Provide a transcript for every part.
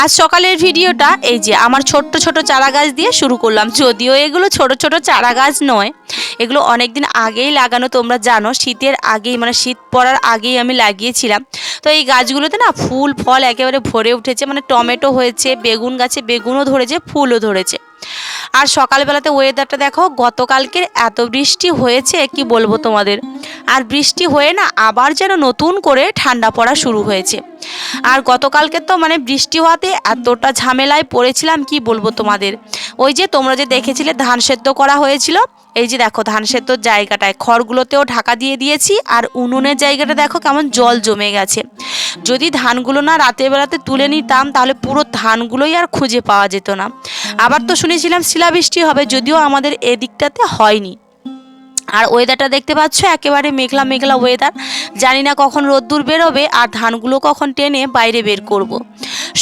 আজ সকালের ভিডিওটা এই যে আমার ছোট্ট ছোট চারা গাছ দিয়ে শুরু করলাম। যদিও এগুলো ছোট ছোট চারা গাছ নয়, এগুলো অনেক দিন আগেই লাগানো, তোমরা জানো শীতের আগেই মানে শীত পড়ার আগেই আমি লাগিয়েছিলাম। তো এই গাছগুলোতে না ফুল ফল একেবারে ভরে উঠেছে, মানে টমেটো হয়েছে, বেগুন গাছে বেগুনও ধরেছে, ফুলও ধরেছে। আর সকালবেলাতে ওয়েদারটা দেখো, গতকালকের এত বৃষ্টি হয়েছে কি বলবো তোমাদের। আর বৃষ্টি হয়ে না আবার যেন নতুন করে ঠান্ডা পড়া শুরু হয়েছে। আর গতকালকে তো মানে বৃষ্টি হওয়াতে এতটা ঝামেলায় পড়েছিলাম কি বলবো তোমাদের। ওই যে তোমরা যে দেখেছিলে ধান সেদ্ধ করা হয়েছিল, এই যে দেখো ধান সেদ্ধর জায়গাটায় খড়গুলোতেও ঢাকা দিয়ে দিয়েছি, আর উনুনের জায়গাটা দেখো কেমন জল জমে গেছে। যদি ধানগুলো না রাতের বেলাতে তুলে নিতাম তাহলে পুরো ধানগুলোই আর খুঁজে পাওয়া যেত না। আবার তো শুনেছিলাম শিলাবৃষ্টি হবে, যদিও আমাদের এদিকটাতে হয়নি। আর ওয়েদারটা দেখতে পাচ্ছ, একেবারে মেঘলা মেঘলা ওয়েদার। জানি না কখন রোদ্দুর বেরোবে আর ধানগুলো কখন টেনে বাইরে বের করব।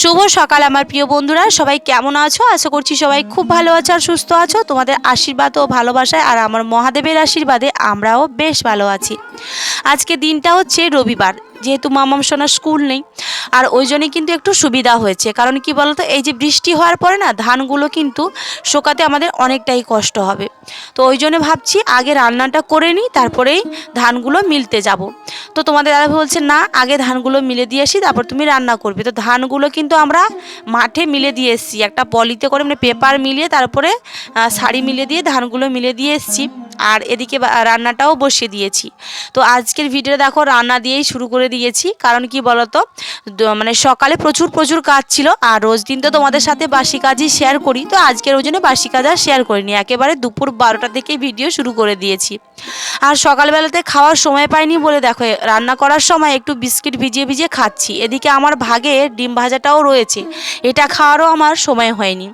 শুভ সকাল আমার প্রিয় বন্ধুরা, সবাই কেমন আছো? আশা করছি সবাই খুব ভালো আছো আর সুস্থ আছো। তোমাদের আশীর্বাদ ও ভালোবাসায় আর আমার মহাদেবের আশীর্বাদে আমরাও বেশ ভালো আছি। আজকে দিনটা হচ্ছে রবিবার, যেহেতু মামাম সোনার স্কুল নেই, আর ওই জন্যই কিন্তু একটু সুবিধা হয়েছে। কারণ কি বলতো, এই যে বৃষ্টি হওয়ার পরে না ধানগুলো কিন্তু শোকাতে আমাদের অনেকটাই কষ্ট হবে। তো ওই জন্য ভাবছি আগে রান্নাটা করে নিই, তারপরেই ধানগুলো মিলতে যাব। তো তোমাদের দাদা বলছে না, আগে ধানগুলো মিলে দিয়ে আসি তারপর তুমি রান্না করবে। তো ধানগুলো কিন্তু আমরা মাঠে মিলে দিয়ে এসেছি, একটা পলিতে করে, মানে পেপার মিলিয়ে তারপরে শাড়ি মিলে দিয়ে ধানগুলো মিলে দিয়ে এসেছি। আর এদিকে রান্নাটাও বসিয়ে দিয়েছি। তো আজকের ভিডিও দেখো রান্না দিয়েই শুরু করে দিয়েছি। কারণ কি বলতো, মানে সকালে প্রচুর প্রচুর কাজ ছিল, আর রোজ দিন তো তোমাদের সাথে বাসি কাজই শেয়ার করি। তো আজকের ওই জন্য বাসি কাজ আর শেয়ার করিনি, একেবারে দুপুর 12টা থেকেই ভিডিও শুরু করে দিয়েছি। আর সকালবেলাতে খাওয়ার সময় পাইনি বলে দেখো রান্না করার সময় একটু বিস্কিট ভিজিয়ে ভিজিয়ে খাচ্ছি। এদিকে আমার ভাগে ডিম ভাজাটাও রয়েছে, এটা খাওয়ারও আমার সময় হয়নি।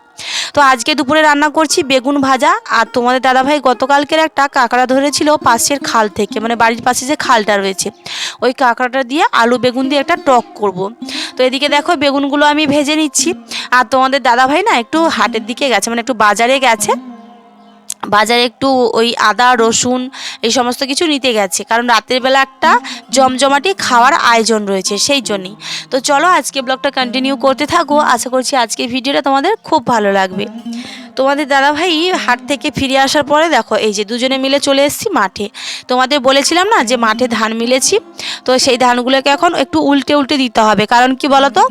তো আজকে দুপুরে রান্না করছি বেগুন ভাজা। আর তোমাদের দাদাভাই গতকালকের একটা কাঁকড়া ধরেছিল পাশের খাল থেকে, মানে বাড়ির পাশে যে খালটা রয়েছে, ওই কাঁকড়াটা দিয়ে আলু বেগুন দিয়ে একটা টক করব। তো এদিকে দেখো বেগুনগুলো আমি ভেজে নিচ্ছি। আর তোমাদের দাদাভাই না একটু হাটের দিকে গেছে, মানে একটু বাজারে গেছে। বাজারে একটু ওই আদা রসুন এই সমস্ত কিছু নিতে গেছে, কারণ রাতের বেলা একটা জমজমাটি খাওয়ার আয়োজন রয়েছে, সেই জন্যই। তো চলো আজকে ব্লগটা কন্টিনিউ করতে থাকো, আশা করছি আজকের ভিডিওটা তোমাদের খুব ভালো লাগবে। তোমাদের দাদাভাই হাট থেকে ফিরে আসার পরে দেখো এই যে দুজনে মিলে চলে এসেছি মাঠে। তোমাদের বলেছিলাম না যে মাঠে ধান মিলেছি, তো সেই ধানগুলোকে এখন একটু উল্টে উল্টে দিতে হবে। কারণ কি বলতো,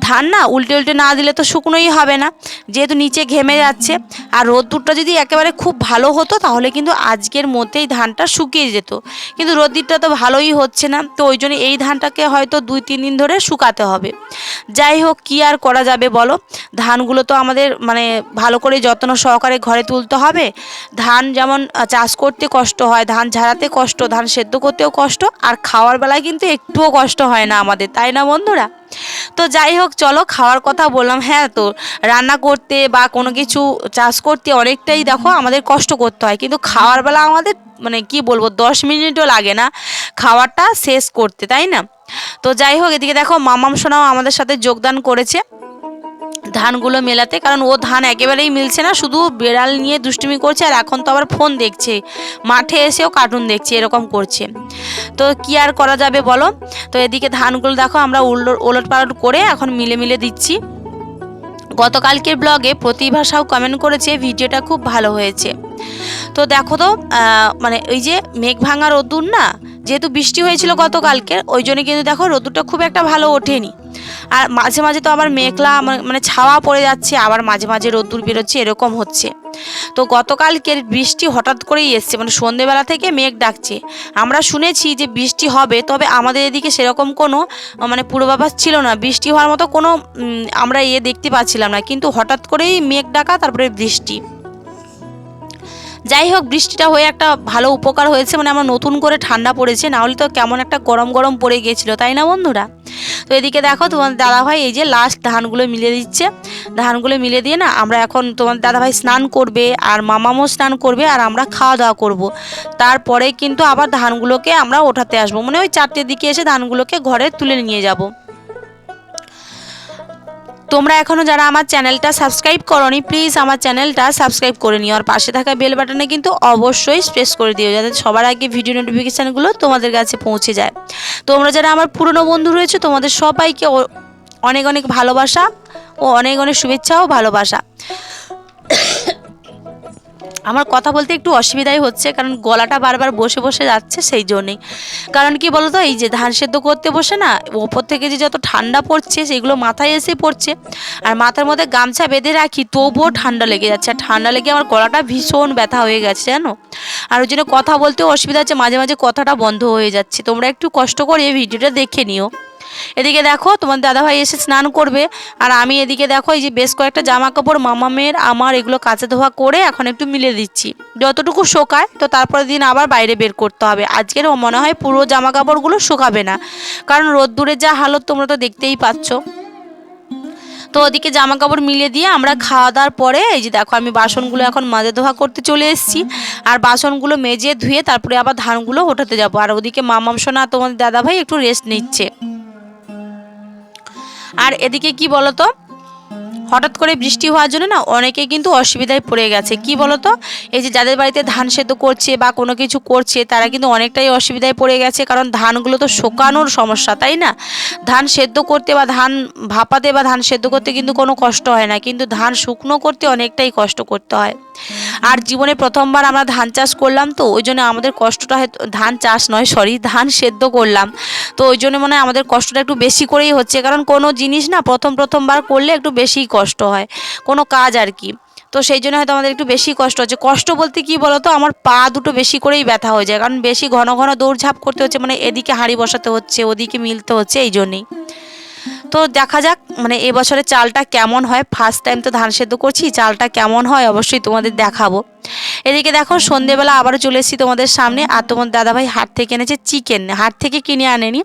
ধান না উল্টে উল্টে না দিলে তো শুকনোই হবে না, যেহেতু নিচে ঘেমে যাচ্ছে। আর রোদ্দুরটা যদি একেবারে খুব ভালো হতো তাহলে কিন্তু আজকের মধ্যেই ধানটা শুকিয়ে যেত, কিন্তু রোদ্দুরটা তো ভালোই হচ্ছে না। তো ওই জন্য এই ধানটাকে হয়তো 2-3 দিন ধরে শুকাতে হবে। যাই হোক, কী আর করা যাবে বলো, ধানগুলো তো আমাদের মানে ভালো করে যত্ন সহকারে ঘরে তুলতে হবে। ধান যেমন চাষ করতে কষ্ট হয়, ধান ঝাড়াতে কষ্ট, ধান সেদ্ধ করতেও কষ্ট, আর খাওয়ার বেলায় কিন্তু একটুও কষ্ট হয় না আমাদের, তাই না বন্ধুরা? তো যাই হোক, চলো খাওয়ার কথা বললাম। হ্যাঁ, তো রান্না করতে বা কোনো কিছু চাষ করতে অনেকটাই দেখো আমাদের কষ্ট করতে হয়, কিন্তু খাওয়ার বেলা আমাদের মানে কি বলবো 10 মিনিটও লাগে না খাওয়াটা শেষ করতে, তাই না? তো যাই হোক, এদিকে দেখো মামাম সোনাও আমাদের সাথে যোগদান করেছে ধানগুলো মেলাতে। কারণ ও ধান একেবারেই মিলছে না, শুধু বেড়াল নিয়ে দুষ্টুমি করছে, আর এখন তো আবার ফোন দেখছে, মাঠে এসেও কার্টুন দেখছে, এরকম করছে। তো কি আর করা যাবে বলো। তো এদিকে ধানগুলো দেখো আমরা ওলট পালট করে এখন মিলে মিলে দিচ্ছি। গতকালকের ব্লগে প্রতিভাসাও কমেন্ট করেছে ভিডিওটা খুব ভালো হয়েছে। তো দেখো তো মানে ওই যে মেঘ ভাঙা রোদ্দুর না, যেহেতু বৃষ্টি হয়েছিল গতকালকে, ওই জন্য কিন্তু দেখো রোদ্দুরটা খুব একটা ভালো ওঠেনি। আর মাঝে মাঝে তো আবার মেঘলা মানে ছাওয়া পড়ে যাচ্ছে, আবার মাঝে মাঝে রোদ্দুর বেরোচ্ছে, এরকম হচ্ছে। তো গতকালকের বৃষ্টি হঠাৎ করেই এসছে, মানে সন্ধ্যেবেলা থেকে মেঘ ডাকছে। আমরা শুনেছি যে বৃষ্টি হবে, তবে আমাদের এদিকে সেরকম কোনো মানে পূর্বাভাস ছিল না, বৃষ্টি হওয়ার মতো কোনো আমরা দেখতে পাচ্ছিলাম না, কিন্তু হঠাৎ করেই মেঘ ডাকা, তারপরে বৃষ্টি। যাই হোক, বৃষ্টিটা হয়ে একটা ভালো উপকার হয়েছে, মানে আমার নতুন করে ঠান্ডা পড়েছে, নাহলে তো কেমন একটা গরম গরম পড়ে গিয়েছিলো, তাই না বন্ধুরা? তো এদিকে দেখো তোমার দাদাভাই এই যে লাস্ট ধানগুলো মিলে দিচ্ছে। ধানগুলো মিলে দিয়ে না আমরা এখন তোমার দাদাভাই স্নান করবে, আর মামামও স্নান করবে, আর আমরা খাওয়া দাওয়া করব। তারপরে কিন্তু আবার ধানগুলোকে আমরা ওঠাতে আসবো, মানে ওই 4টের দিকে এসে ধানগুলোকে ঘরে তুলে নিয়ে যাব। তোমরা এখনও যারা আমার চ্যানেলটা সাবস্ক্রাইব করোনি, প্লিজ আমার চ্যানেলটা সাবস্ক্রাইব করে নিও, আর পাশে থাকা বেল বাটনে কিন্তু অবশ্যই প্রেস করে দিও, যাতে সবার আগে ভিডিও নোটিফিকেশানগুলো তোমাদের কাছে পৌঁছে যায়। তোমরা যারা আমার পুরনো বন্ধু রয়েছে, তোমাদের সবাইকে অনেক অনেক ভালোবাসা ও অনেক অনেক শুভেচ্ছা ও ভালোবাসা। আমার কথা বলতে একটু অসুবিধাই হচ্ছে, কারণ গলাটা বারবার বসে বসে যাচ্ছে, সেই জন্যেই। কারণ কি বলতো, এই যে ধান সেদ্ধ করতে বসে না ওপর থেকে যে যত ঠান্ডা পড়ছে সেগুলো মাথায় এসে পড়ছে, আর মাথার মধ্যে গামছা বেঁধে রাখি তবুও ঠান্ডা লেগে যাচ্ছে, আর ঠান্ডা লেগে আমার গলাটা ভীষণ ব্যথা হয়ে গেছে জানো। আর ওই জন্য কথা বলতেও অসুবিধা হচ্ছে, মাঝে মাঝে কথাটা বন্ধ হয়ে যাচ্ছে। তোমরা একটু কষ্ট করে এই ভিডিওটা দেখে নিও। এদিকে দেখো তোমার দাদাভাই এসে স্নান করবে, আর আমি এদিকে দেখো এই যে বেশ কয়েকটা জামা কাপড় মামামের আমার এগুলো কাচা ধোয়া করে এখন একটু মিলে দিচ্ছি, যতটুকু শোকায় তো তারপরের দিন আবার বাইরে বের করতে হবে। আজকের মনে হয় পুরো জামা কাপড়গুলো শুকাবে না, কারণ রোদ্দুরের যা হালত তোমরা তো দেখতেই পাচ্ছ। তো ওদিকে জামা কাপড় মিলে দিয়ে আমরা খাওয়া দাওয়ার পরে এই যে দেখো আমি বাসনগুলো এখন মাজা ধোয়া করতে চলে এসেছি, আর বাসনগুলো মেজে ধুয়ে তারপরে আবার ধানগুলো ওঠাতে যাবো। আর ওদিকে মামাম সোনা তোমাদের দাদাভাই একটু রেস্ট নিচ্ছে। আর এদিকে কি বলতো, হঠাৎ করে বৃষ্টি হওয়ার জন্য না অনেকে কিন্তু অসুবিধায় পড়ে গেছে। কি বলতো, এই যে যাদের বাড়িতে ধান সেদ্ধ করছে বা কোনো কিছু করছে তারা কিন্তু অনেকটাই অসুবিধায় পড়ে গেছে, কারণ ধানগুলো তো শোকানোর সমস্যা, তাই না? ধান সেদ্ধ করতে বা ধান ভাপাতে বা ধান সেদ্ধ করতে কিন্তু কোনো কষ্ট হয় না, কিন্তু ধান শুকনো করতে অনেকটাই কষ্ট করতে হয়। আর জীবনে প্রথমবার আমরা ধান চাষ করলাম, তো ওই জন্য আমাদের কষ্টটা ধান চাষ নয় সরি ধান সেদ্ধ করলাম, তো ওই জন্য মনে হয় আমাদের কষ্টটা একটু বেশি করেই হচ্ছে, কারণ কোনো জিনিস না প্রথমবার করলে একটু বেশিই কষ্ট হয়, কোনো কাজ আর কি। তো সেই জন্য হয়তো আমাদের একটু বেশি কষ্ট হচ্ছে। কষ্ট বলতে কি বলতো, আমার পা দুটো বেশি করেই ব্যথা হয়ে যায়, কারণ বেশি ঘন ঘন দৌড়ঝাঁপ করতে হচ্ছে, মানে এদিকে হাঁড়ি বসাতে হচ্ছে ওদিকে মিলতে হচ্ছে, এই জন্যেই। তো দেখা যাক মানে এবছরে চালটা কেমন হয়, ফার্স্ট টাইম তো ধান সেদ্ধ করছি, চালটা কেমন হয় অবশ্যই তোমাদের দেখাবো। এদিকে দেখো সন্ধেবেলা আবারও চলে এসেছি তোমাদের সামনে, আর তোমার দাদাভাই হাট থেকে এনেছে চিকেন, হাট থেকে কিনে আনেনি,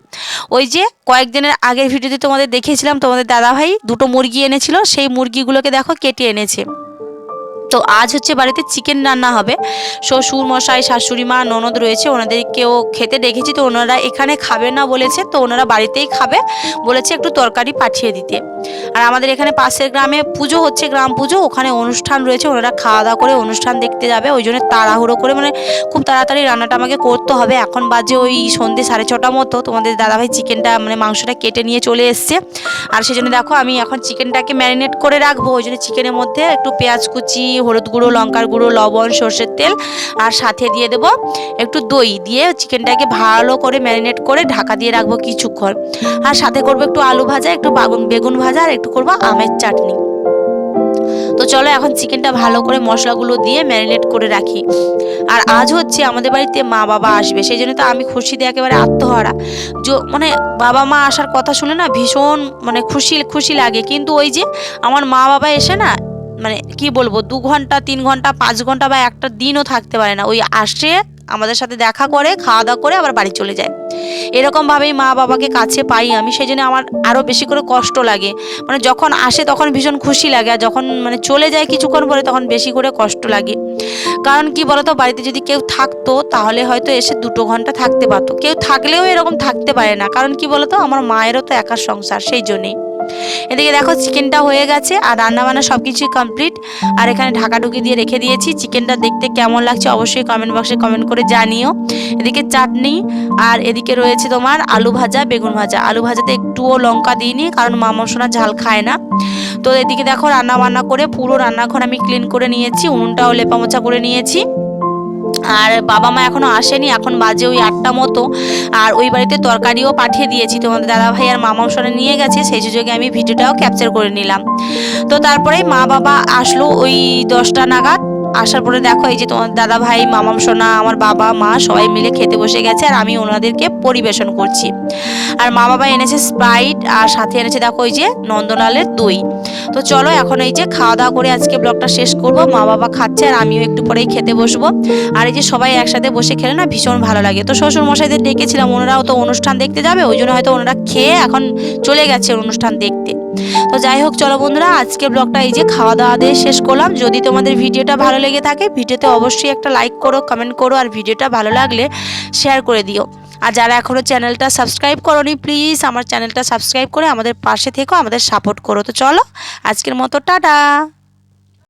ওই যে কয়েকদিনের আগের ভিডিওতে তোমাদের দেখিয়েছিলাম তোমাদের দাদাভাই দুটো মুরগি এনেছিল, সেই মুরগিগুলোকে দেখো কেটে এনেছে। তো আজ হচ্ছে বাড়িতে চিকেন রান্না হবে। শ্বশুর মশাই শাশুড়ি মা ননদ রয়েছে, ওনাদেরকেও খেতে দেখেছি, তো ওনারা এখানে খাবে না বলেছে, তো ওনারা বাড়িতেই খাবে বলেছে, একটু তরকারি পাঠিয়ে দিতে। আর আমাদের এখানে পাশের গ্রামে পুজো হচ্ছে, গ্রাম পুজো, ওখানে অনুষ্ঠান রয়েছে, ওনারা খাওয়া দাওয়া করে অনুষ্ঠান দেখতে যাবে, ওই জন্য তাড়াহুড়ো করে মানে খুব তাড়াতাড়ি রান্নাটা আমাকে করতে হবে। এখন বাজে ওই সন্ধ্যে 6:30 মতো, তোমাদের দাদাভাই চিকেনটা মানে মাংসটা কেটে নিয়ে চলে এসছে, আর সেজন্য দেখো আমি এখন চিকেনটাকে ম্যারিনেট করে রাখবো। ওই জন্য চিকেনের মধ্যে একটু পেঁয়াজ কুচি, হলুদ গুঁড়ো, লঙ্কার গুঁড়ো, লবণ, সর্ষের তেল, আর সাথে দিয়ে দেবো একটু দই দিয়ে চিকেনটাকে ভালো করে ম্যারিনেট করে ঢাকা দিয়ে রাখবো কিছুক্ষণ। আর সাথে করবো একটু আলু ভাজা, একটু বেগুন ভাজা, আর একটু করবো আমের চাটনি। তো চলো এখন চিকেনটা ভালো করে মশলাগুলো দিয়ে ম্যারিনেট করে রাখি। আর আজ হচ্ছে আমাদের বাড়িতে মা বাবা আসবে, সেই জন্য তো আমি খুশিতে একেবারে আত্মহারা। মানে বাবা মা আসার কথা শুনে না ভীষণ মানে খুশি লাগে, কিন্তু ওই যে আমার মা বাবা এসে না মানে কি বলবো 2 ঘন্টা 3 ঘন্টা 5 ঘন্টা বা একটা দিনও থাকতে পারে না, ওই আসে আমাদের সাথে দেখা করে খাওয়া দাওয়া করে আবার বাড়ি চলে যায়। এরকমভাবেই মা বাবাকে কাছে পাই আমি, সেই জন্য আমার আরও বেশি করে কষ্ট লাগে। মানে যখন আসে তখন ভীষণ খুশি লাগে, আর যখন মানে চলে যায় কিছুক্ষণ পরে তখন বেশি করে কষ্ট লাগে। কারণ কি বলতো, বাড়িতে যদি কেউ থাকতো তাহলে হয়তো এসে 2 ঘন্টা থাকতে পারতো, কেউ থাকলেও এরকম থাকতে পারে না, কারণ কি বলতো আমার মায়েরও তো একার সংসার, সেই জন্যেই। এদিকে দেখো চিকেনটা হয়ে গেছে আর রান্নাবান্না সব কিছুই কমপ্লিট, আর এখানে ঢাকাঢুকি দিয়ে রেখে দিয়েছি। চিকেনটা দেখতে কেমন লাগছে অবশ্যই কমেন্ট বক্সে কমেন্ট করে জানিও। এদিকে চাটনি, আর এদিকে রয়েছে তোমার আলু ভাজা, বেগুন ভাজা। আলু ভাজাতে একটুও লঙ্কা দিইনি, কারণ মামা সোনা ঝাল খায় না। তো এদিকে দেখো রান্না বান্না করে পুরো রান্নাঘর আমি ক্লিন করে নিয়েছি, উনুনটাও লেপা মোছা করে নিয়েছি। আর বাবা মা এখনো আসেনি, এখন বাজে ওই 8টা মতো। আর ওই বাড়িতে তরকারিও পাঠিয়ে দিয়েছি, তোমাদের দাদা ভাই আর মামা সোনা নিয়ে গেছে, সেই সুযোগে আমি ভিডিওটাও ক্যাপচার করে নিলাম। তো তারপরে মা বাবা আসলো ওই 10টা নাগাদ। আসার পরে দেখো এই যে তোমার দাদা ভাই, মামাম সোনা, আমার বাবা মা সবাই মিলে খেতে বসে গেছে, আর আমি ওনাদেরকে পরিবেশন করছি। আর মা বাবা এনেছে স্প্রাইট, আর সাথে এনেছে দেখো ওই যে নন্দলালের দই। তো চলো এখন এই যে খাওয়া দাওয়া করে আজকে ব্লগটা শেষ করব। মা বাবা খাচ্ছে আর আমিও একটু পরেই খেতে বসবো। আর এই যে সবাই একসাথে বসে খেলে না ভীষণ ভালো লাগে। তো শ্বশুর মশাইদের ডেকেছিলাম, ওনারাও তো অনুষ্ঠান দেখতে যাবে, ওই জন্য হয়তো ওনারা খেয়ে এখন চলে গেছে অনুষ্ঠান দেখতে। তো যাই হোক চলো বন্ধুরা, আজকে ব্লগটা এই যে খাওয়া দাওয়া দিয়ে শেষ করলাম। যদি তোমাদের ভিডিওটা ভালো লেগে থাকে ভিডিওতে অবশ্যই একটা লাইক করো, কমেন্ট করো, আর ভিডিওটা ভালো লাগলে শেয়ার করে দিও। আর যারা এখনও চ্যানেলটা সাবস্ক্রাইব করোনি প্লিজ আমার চ্যানেলটা সাবস্ক্রাইব করে আমাদের পাশে থেকো, আমাদের সাপোর্ট করো। তো চলো আজকের মতো টাটা।